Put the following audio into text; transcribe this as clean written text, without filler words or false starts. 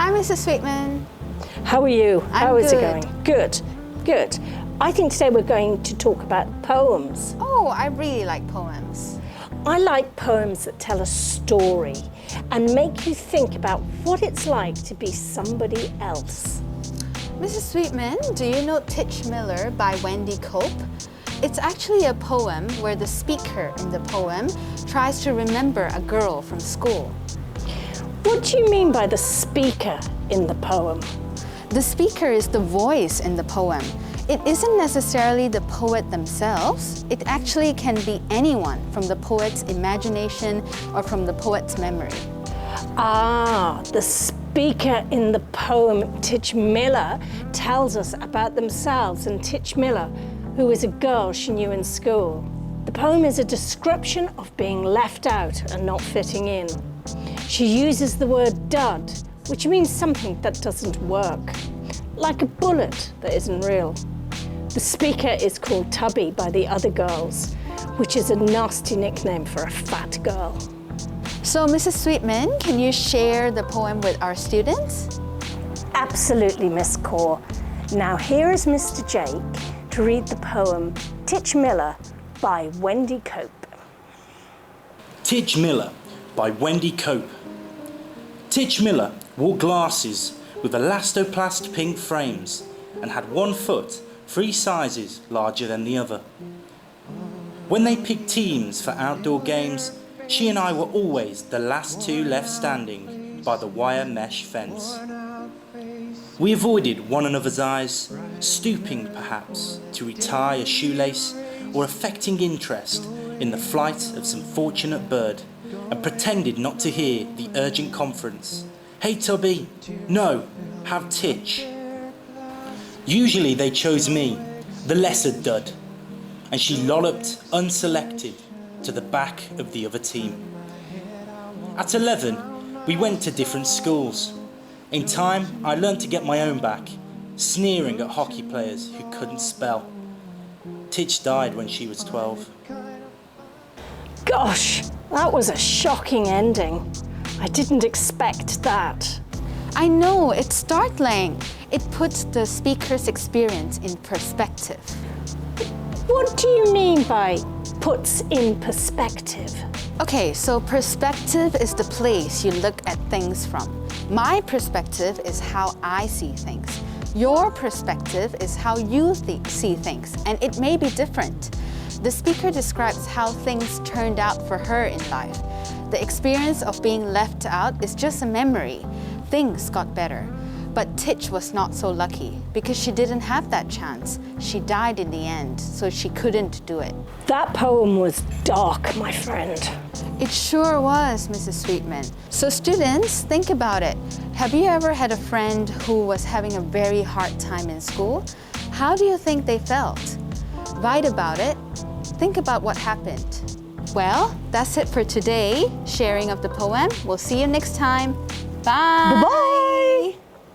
Hi, Mrs. Sweetman. How are you? How is it good. going? Good, good. I think today we're going to talk about poems. Oh, I really like poems. I like poems that tell a story and make you think about what it's like to be somebody else. Mrs. Sweetman, do you know Tich Miller by Wendy Cope? It's actually a poem where the speaker in the poem tries to remember a girl from school. What do you mean by the speaker in the poem? The speaker is the voice in the poem. It isn't necessarily the poet themselves. It actually can be anyone from the poet's imagination or from the poet's memory. Ah, the speaker in the poem, Tich Miller, tells us about themselves and Tich Miller, who is a girl she knew in school. The poem is a description of being left out and not fitting in. She uses the word dud, which means something that doesn't work, like a bullet that isn't real. The speaker is called Tubby by the other girls, which is a nasty nickname for a fat girl. So, Mrs. Sweetman, can you share the poem with our students? Absolutely, Miss Kaur. Now here is Mr. Jake to read the poem Tich Miller by Wendy Cope. Tich Miller by Wendy Cope. Tich Miller wore glasses with elastoplast pink frames and had one foot 3 sizes larger than the other. When they picked teams for outdoor games, she and I were always the last 2 left standing by the wire mesh fence. We avoided one another's eyes, stooping perhaps to retie a shoelace or affecting interest in the flight of some fortunate bird, and pretended not to hear the urgent conference. Hey Tubby, no, have Tich. Usually they chose me, the lesser dud, and she lolloped unselected to the back of the other team. At 11, we went to different schools. In time, I learned to get my own back, sneering at hockey players who couldn't spell. Tich died when she was 12. Gosh, that was a shocking ending. I didn't expect that. I know, it's startling. It puts the speaker's experience in perspective. What do you mean by puts in perspective? Okay, so perspective is the place you look at things from. My perspective is how I see things. Your perspective is how you see things, and it may be different. The speaker describes how things turned out for her in life. The experience of being left out is just a memory. Things got better. But Tich was not so lucky because she didn't have that chance. She died in the end, so she couldn't do it. That poem was dark, my friend. It sure was, Mrs. Sweetman. So students, think about it. Have you ever had a friend who was having a very hard time in school? How do you think they felt? Write about it. Think about what happened. Well, that's it for today. Sharing of the poem. We'll see you next time. Bye. Bye-bye.